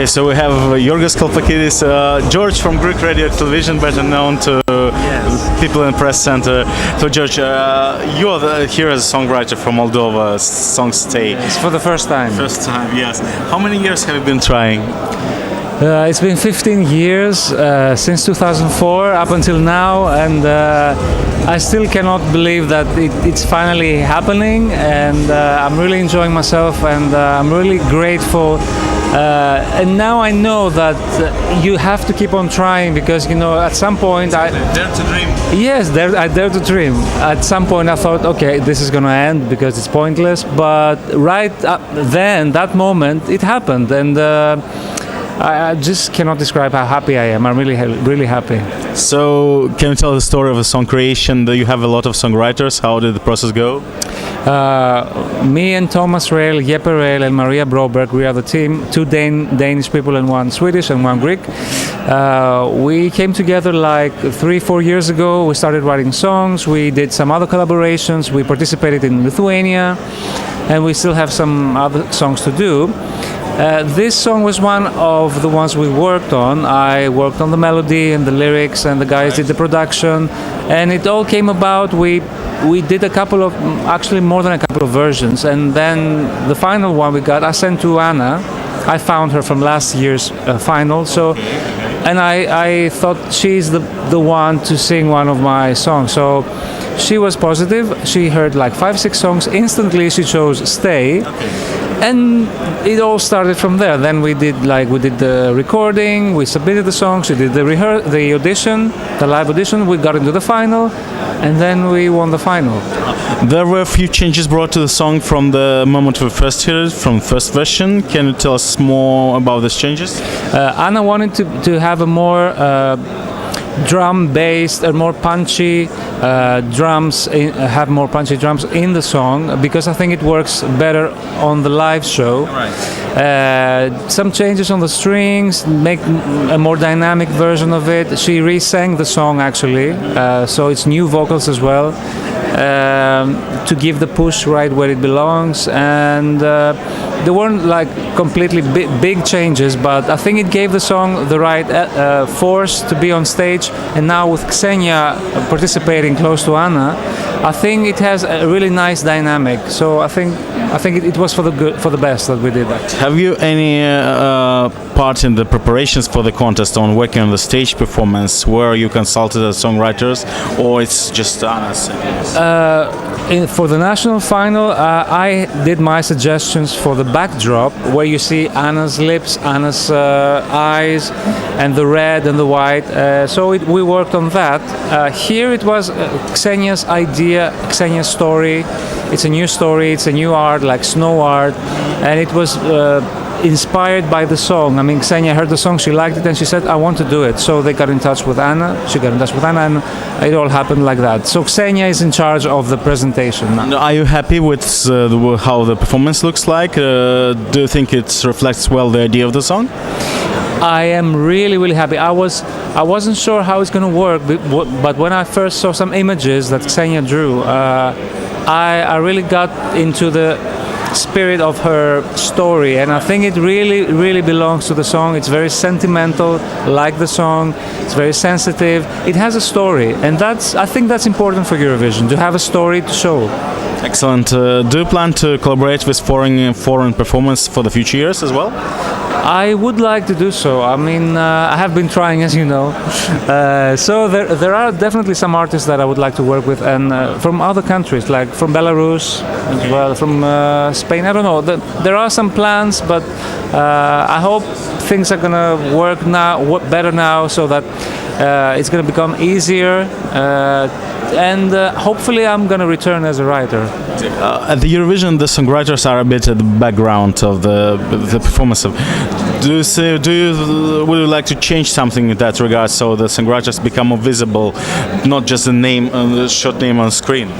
Okay, so we have Georgios Kalpakidis, George from Greek radio television, better known to people in press center. So George, you are here as a songwriter from Moldova, Song Stay. It's for the first time. First time, yes. How many years have you been trying? It's been 15 years since 2004 up until now, and I still cannot believe that it's finally happening, and I'm really enjoying myself, and I'm really grateful. And now I know that you have to keep on trying, because at some point Dare to dream. Yes, I dare to dream. At some point I thought, okay, this is gonna end because it's pointless, but right then, that moment, it happened, and I just cannot describe how happy I am. I'm really happy. So, can you tell the story of the song creation? Do you have a lot of songwriters? How did the process go? Me and Thomas Rail, Jeppe Rail, and Maria Broberg, we are the team. Two Danish people and one Swedish and one Greek. We came together like 3-4 years ago. We started writing songs. We did some other collaborations. We participated in Lithuania, and we still have some other songs to do. This song was one of the ones we worked on. I worked on the melody and the lyrics, and the guys did the production, and it all came about. We did a couple of, actually more than a couple of versions, and then the final one we got, I sent to Anna. I found her from last year's final, and I thought she's the one to sing one of my songs. So she was positive. She heard like 5-6 songs. Instantly she chose Stay. And it all started from there. Then we did the recording, we submitted the songs, we did the audition, the live audition, we got into the final, and then we won the final. There were a few changes brought to the song from the moment we first heard it, from the first version. Can you tell us more about these changes? Anna wanted to have a more drum-based, more punchy drums, have more punchy drums in the song, because I think it works better on the live show. Right. Some changes on the strings, make a more dynamic version of it. She re-sang the song actually, so it's new vocals as well, to give the push right where it belongs, and there weren't like completely big changes, but I think it gave the song the right force to be on stage. And now with Ksenia participating close to Anna, I think it has a really nice dynamic. So I think it was for the best that we did that. Have you any part in the preparations for the contest on working on the stage performance, where you consulted the songwriters, or it's just Anna's ideas? For the national final, I did my suggestions for the backdrop, where you see Anna's lips, Anna's eyes, and the red and the white. So we worked on that. Here it was Ksenia's idea, Ksenia's story. It's a new story, it's a new art, like snow art, and it was inspired by the song. I mean, Ksenia heard the song, she liked it, and she said, I want to do it. So they got in touch with Anna, she got in touch with Anna, and it all happened like that. So Ksenia is in charge of the presentation now. Are you happy with how the performance looks like? Do you think it reflects well the idea of the song? I am really happy. I wasn't sure how it's going to work, but when I first saw some images that Ksenia drew, I really got into the spirit of her story, and I think it really belongs to the song. It's very sentimental, like the song. It's very sensitive. It has a story, and I think that's important for Eurovision, to have a story to show. Excellent. Do you plan to collaborate with foreign performers for the future years as well? I would like to do so. I mean, I have been trying, as you know. So there are definitely some artists that I would like to work with, and from other countries, like from Belarus as well, from Spain. I don't know. There are some plans, but I hope things are gonna work better now, so that it's gonna become easier. And hopefully I'm going to return as a writer. At the Eurovision, the songwriters are a bit at the background of the performance. Would you like to change something in that regard, so the songwriters become more visible, not just the short name on screen?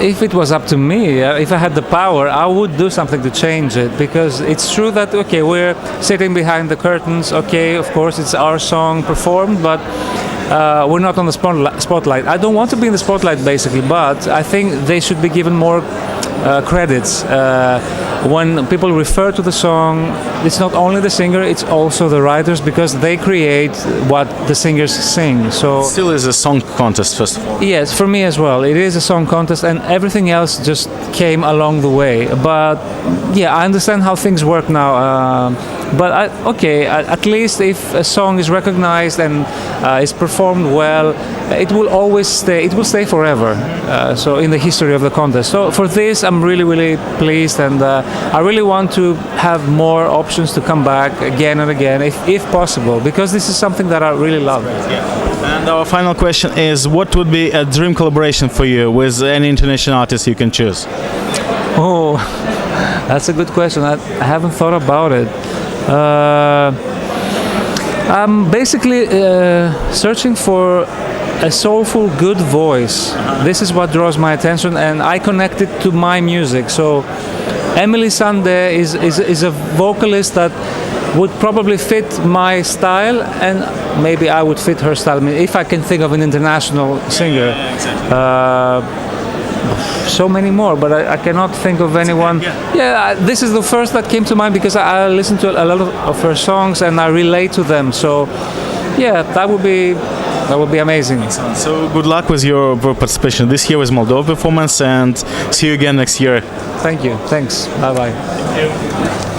If it was up to me, if I had the power, I would do something to change it, because it's true that, okay, we're sitting behind the curtains, okay, of course it's our song performed, but we're not on the spotlight. I don't want to be in the spotlight, basically, but I think they should be given more credits. when people refer to the song, it's not only the singer, it's also the writers, because they create what the singers sing. So Still is a song contest, first of all. yes, for me as well. It is a song contest, and everything else just came along the way. But yeah, I understand how things work now. At least if a song is recognized and is performed well, it will always stay. It will stay forever. So in the history of the contest. So for this, I'm really, really pleased, and I really want to have more options to come back again and again, if possible, because this is something that I really love. And our final question is, what would be a dream collaboration for you with any international artist you can choose? Oh, that's a good question. I haven't thought about it. I'm basically searching for a soulful, good voice. This is what draws my attention, and I connect it to my music. So Emily Sandé is a vocalist that would probably fit my style, and maybe I would fit her style. I mean, if I can think of an international singer. So many more, but I cannot think of anyone. This is the first that came to mind because I listen to a lot of her songs and I relate to them. So, yeah, that would be amazing. So good luck with your participation this year with Moldova performance, and see you again next year. Thank you. Thanks. Bye bye.